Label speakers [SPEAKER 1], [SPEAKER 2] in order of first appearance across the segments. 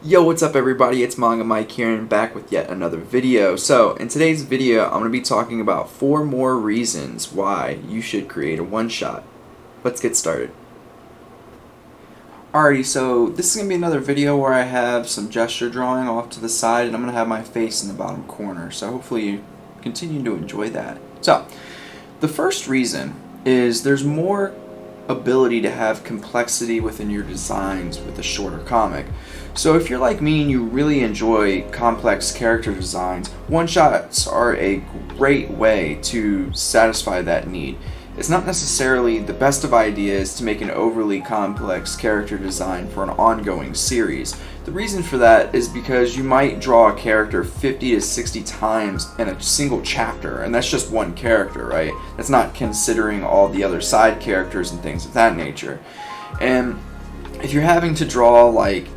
[SPEAKER 1] Yo, what's up everybody? It's Manga Mike here and back with yet another video. So, in today's video, I'm going to be talking about 4 more reasons why you should create a one-shot. Let's get started. Alrighty, so this is going to be another video where I have some gesture drawing off to the side and I'm going to have my face in the bottom corner. So hopefully you continue to enjoy that. So, the first reason is there's more ability to have complexity within your designs with a shorter comic. So if you're like me and you really enjoy complex character designs, one-shots are a great way to satisfy that need. It's not necessarily the best of ideas to make an overly complex character design for an ongoing series. The reason for that is because you might draw a character 50 to 60 times in a single chapter, and that's just one character, right? That's not considering all the other side characters and things of that nature. And if you're having to draw like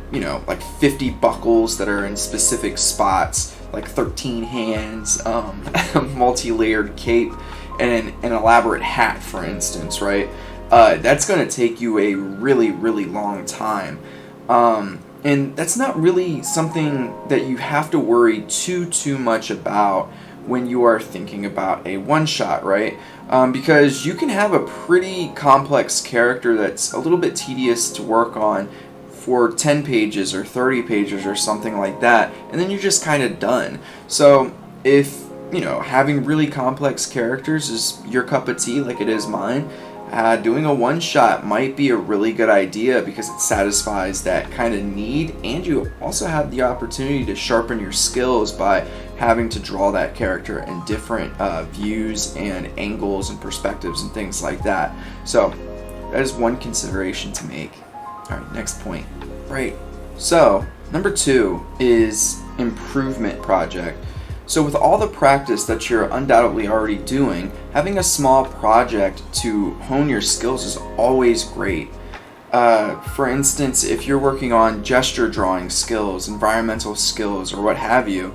[SPEAKER 1] 50 buckles that are in specific spots, like 13 hands, a multi-layered cape, and an elaborate hat, for instance, right? That's going to take you a really, really long time. And that's not really something that you have to worry too much about when you are thinking about a one-shot, right? Because you can have a pretty complex character that's a little bit tedious to work on for 10 pages or 30 pages or something like that, and then you're just kind of done. So if having really complex characters is your cup of tea like it is mine, doing a one-shot might be a really good idea because it satisfies that kind of need, and you also have the opportunity to sharpen your skills by having to draw that character in different views and angles and perspectives and things like that. So that is one consideration to make. Alright, next point. Right, so number 2 is improvement project. So with all the practice that you're undoubtedly already doing, having a small project to hone your skills is always great. For instance, if you're working on gesture drawing skills, environmental skills, or what have you,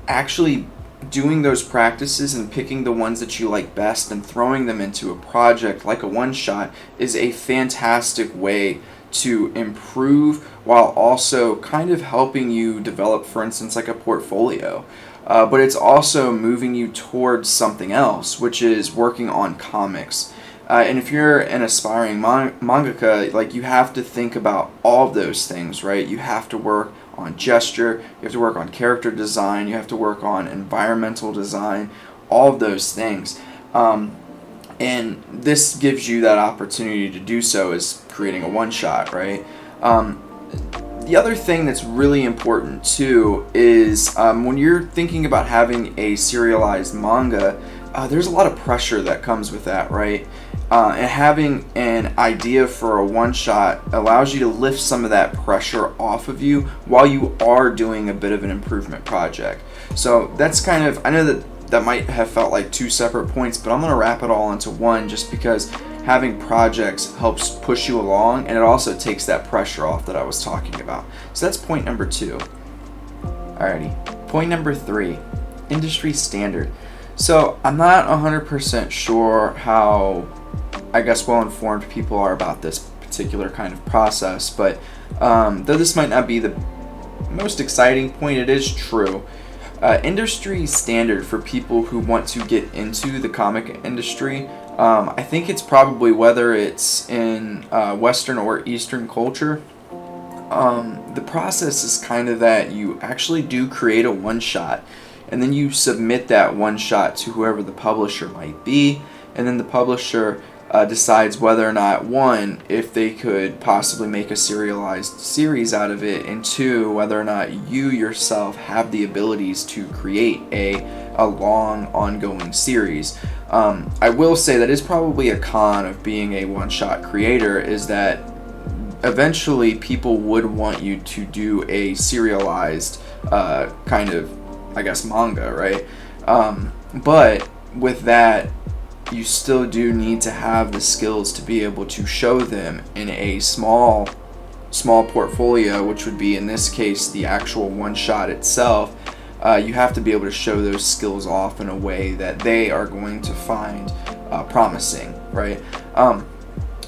[SPEAKER 1] actually doing those practices and picking the ones that you like best and throwing them into a project like a one-shot is a fantastic way to improve while also kind of helping you develop, for instance, like a portfolio. But it's also moving you towards something else, which is working on comics. And if you're an aspiring mangaka, like, you have to think about all of those things, right? You have to work on gesture, you have to work on character design, you have to work on environmental design, all of those things. And this gives you that opportunity to do so as creating a one-shot, right? The other thing that's really important too is when you're thinking about having a serialized manga, there's a lot of pressure that comes with that, right? And having an idea for a one-shot allows you to lift some of that pressure off of you while you are doing a bit of an improvement project. So that's kind of, I know that might have felt like 2 separate points, but I'm going to wrap it all into one just because having projects helps push you along, and it also takes that pressure off that I was talking about. So that's point number 2. Alrighty. Point number 3, industry standard. So I'm not 100% sure how, I guess, well-informed people are about this particular kind of process, but though this might not be the most exciting point, it is true. Industry standard for people who want to get into the comic industry, I think it's probably, whether it's in Western or Eastern culture, the process is kind of that you actually do create a one-shot, and then you submit that one-shot to whoever the publisher might be, and then the publisher decides whether or not, 1, if they could possibly make a serialized series out of it, and 2, whether or not you yourself have the abilities to create a long ongoing series. I will say that is probably a con of being a one-shot creator, is that eventually people would want you to do a serialized kind of, I guess, manga, right? But with that, you still do need to have the skills to be able to show them in a small portfolio, which would be, in this case, the actual one-shot itself. You have to be able to show those skills off in a way that they are going to find promising, right?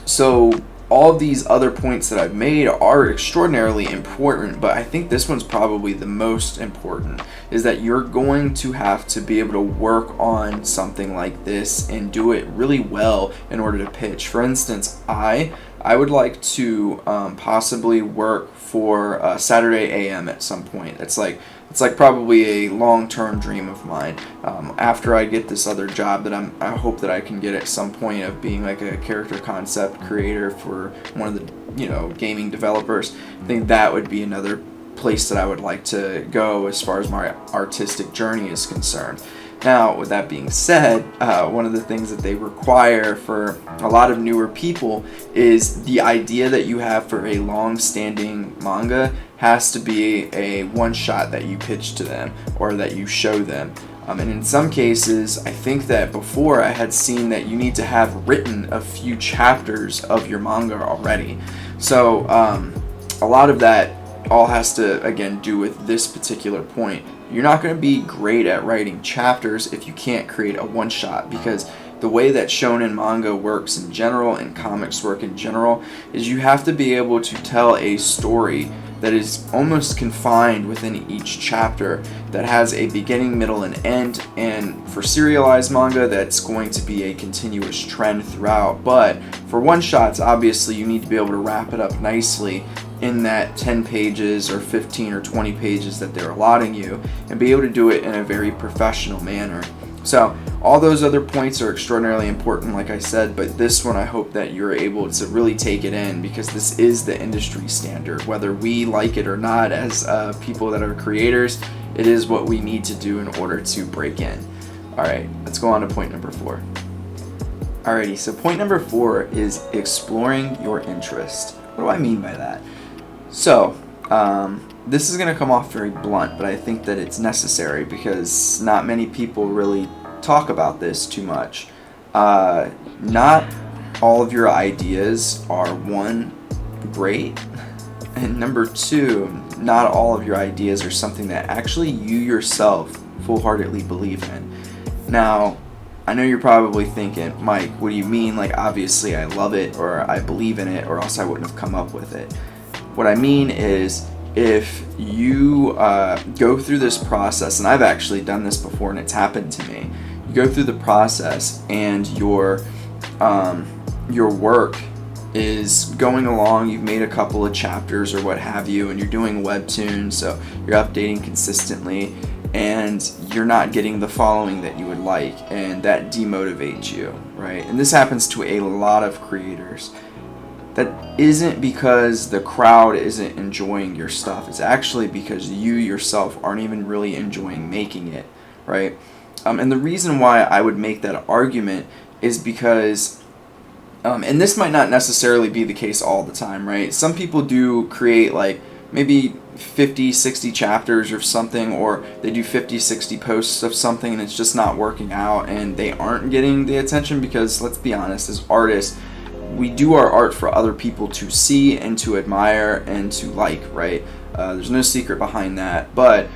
[SPEAKER 1] So all of these other points that I've made are extraordinarily important, but I think this one's probably the most important, is that you're going to have to be able to work on something like this and do it really well in order to pitch. For instance, I would like to possibly work for Saturday AM at some point. It's like probably a long-term dream of mine. After I get this other job that I hope that I can get at some point, of being like a character concept creator for one of the gaming developers, I think that would be another place that I would like to go as far as my artistic journey is concerned. Now, with that being said, one of the things that they require for a lot of newer people is the idea that you have for a long-standing manga has to be a one-shot that you pitch to them or that you show them. And in some cases, I think that before I had seen that you need to have written a few chapters of your manga already. So a lot of that all has to, again, do with this particular point. You're not going to be great at writing chapters if you can't create a one-shot, because the way that shonen manga works in general and comics work in general is you have to be able to tell a story that is almost confined within each chapter, that has a beginning, middle, and end. And for serialized manga, that's going to be a continuous trend throughout. But for one-shots, obviously you need to be able to wrap it up nicely in that 10 pages or 15 or 20 pages that they're allotting you, and be able to do it in a very professional manner. So all those other points are extraordinarily important, like I said, but this one I hope that you're able to really take it in, because this is the industry standard. Whether we like it or not as people that are creators, it is what we need to do in order to break in. Alright, let's go on to point number 4. Alrighty, so point number 4 is exploring your interest. What do I mean by that? So, this is going to come off very blunt, but I think that it's necessary because not many people really talk about this too much. Not all of your ideas are, 1, great, and number 2, not all of your ideas are something that actually you yourself full-heartedly believe in. Now, I know you're probably thinking, Mike, what do you mean? Like, obviously I love it or I believe in it, or else I wouldn't have come up with it. What I mean is, if you go through this process, and I've actually done this before and it's happened to me, you go through the process and your work is going along, you've made a couple of chapters or what have you, and you're doing webtoons, so you're updating consistently, and you're not getting the following that you would like, and that demotivates you, right? And this happens to a lot of creators. That isn't because the crowd isn't enjoying your stuff. It's actually because you yourself aren't even really enjoying making it, right? And the reason why I would make that argument is because, and this might not necessarily be the case all the time, right? Some people do create like maybe 50, 60 chapters or something, or they do 50, 60 posts of something and it's just not working out and they aren't getting the attention because, let's be honest, as artists, we do our art for other people to see and to admire and to like, right? There's no secret behind that, but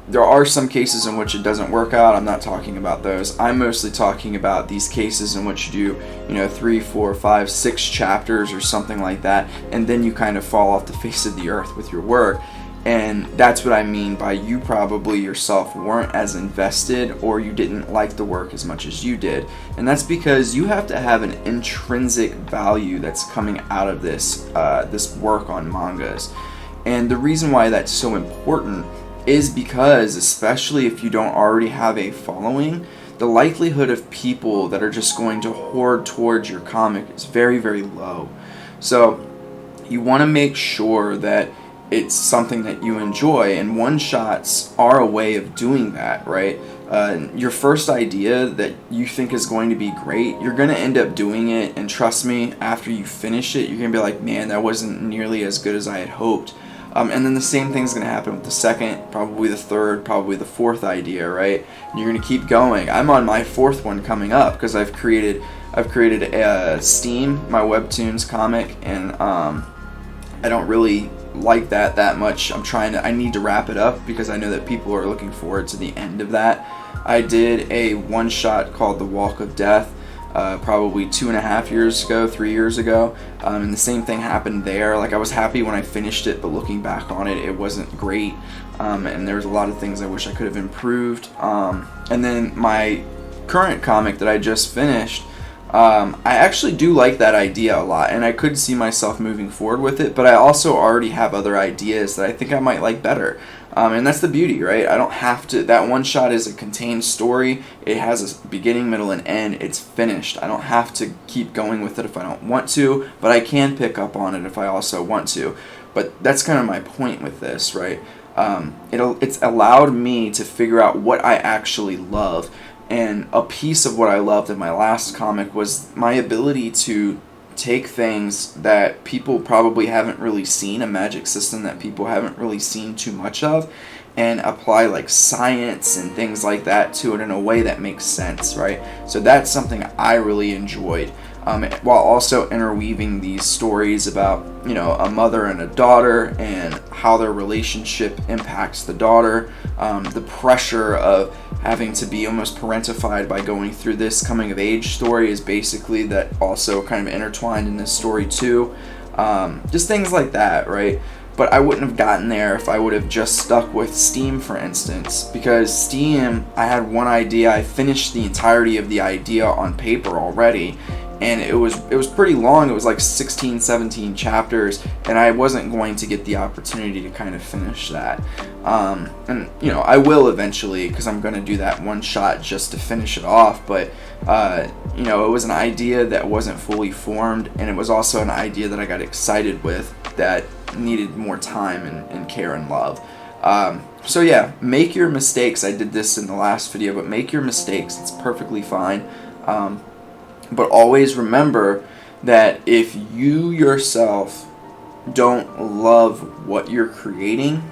[SPEAKER 1] there are some cases in which it doesn't work out. I'm not talking about those. I'm mostly talking about these cases in which you do 3, 4, 5, 6 chapters or something like that, and then you kind of fall off the face of the earth with your work. And that's what I mean by you probably yourself weren't as invested, or you didn't like the work as much as you did. And that's because you have to have an intrinsic value that's coming out of this work on mangas. And the reason why that's so important is because, especially if you don't already have a following, the likelihood of people that are just going to hoard towards your comic is very, very low. So you want to make sure that it's something that you enjoy, and one-shots are a way of doing that, right? Your first idea that you think is going to be great, you're going to end up doing it, and trust me, after you finish it, you're going to be like, man, that wasn't nearly as good as I had hoped. And then the same thing's going to happen with the second, probably the third, probably the fourth idea, right? And you're going to keep going. I'm on my 4th one coming up because I've created a Steam, my webtoons comic, and I don't really like that much. I need to wrap it up because I know that people are looking forward to the end of that. I did a one-shot called The Walk of Death. probably 2.5 years ago, 3 years ago, and the same thing happened there. Like, I was happy when I finished it, but looking back on it, it wasn't great, and there was a lot of things I wish I could have improved. And then my current comic that I just finished, I actually do like that idea a lot, and I could see myself moving forward with it, but I also already have other ideas that I think I might like better. And that's the beauty, right? I don't have to, that one shot is a contained story. It has a beginning, middle, and end. It's finished. I don't have to keep going with it if I don't want to, but I can pick up on it if I also want to. But that's kind of my point with this, right? It's allowed me to figure out what I actually love. And a piece of what I loved in my last comic was my ability to take things that people probably haven't really seen, a magic system that people haven't really seen too much of, and apply like science and things like that to it in a way that makes sense, right? So that's something I really enjoyed, while also interweaving these stories about, you know, a mother and a daughter and how their relationship impacts the daughter, the pressure of having to be almost parentified by going through this coming of age story is basically that also kind of intertwined in this story too. Just things like that, right? But I wouldn't have gotten there if I would have just stuck with Steam, for instance, because Steam, I had one idea, I finished the entirety of the idea on paper already, and it was pretty long. It was like 16, 17 chapters, and I wasn't going to get the opportunity to kind of finish that. And you know, I will eventually, because I'm going to do that one shot just to finish it off, but you know, it was an idea that wasn't fully formed, and it was also an idea that I got excited with that needed more time and care and love. So yeah, make your mistakes. I did this in the last video, but make your mistakes. It's perfectly fine. But always remember that if you yourself don't love what you're creating,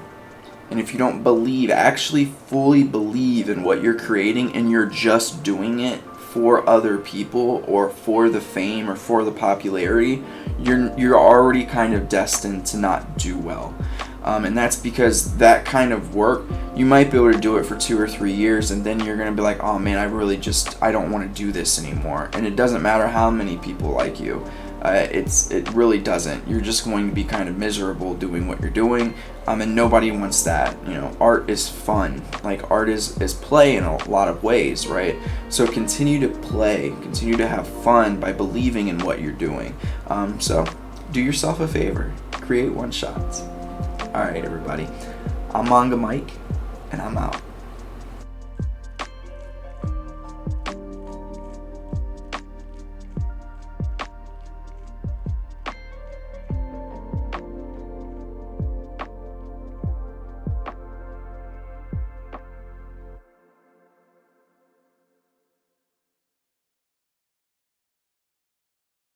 [SPEAKER 1] and if you don't believe, actually fully believe in what you're creating, and you're just doing it for other people or for the fame or for the popularity, you're already kind of destined to not do well. And that's because that kind of work, you might be able to do it for 2 or 3 years, and then you're going to be like, oh man, I don't want to do this anymore. And it doesn't matter how many people like you. It really doesn't. You're just going to be kind of miserable doing what you're doing, and nobody wants that. You know, art is fun. Like, art is play in a lot of ways, right? So continue to play, continue to have fun by believing in what you're doing. So do yourself a favor, create one-shots. Alright everybody, I'm Manga Mike, and I'm out.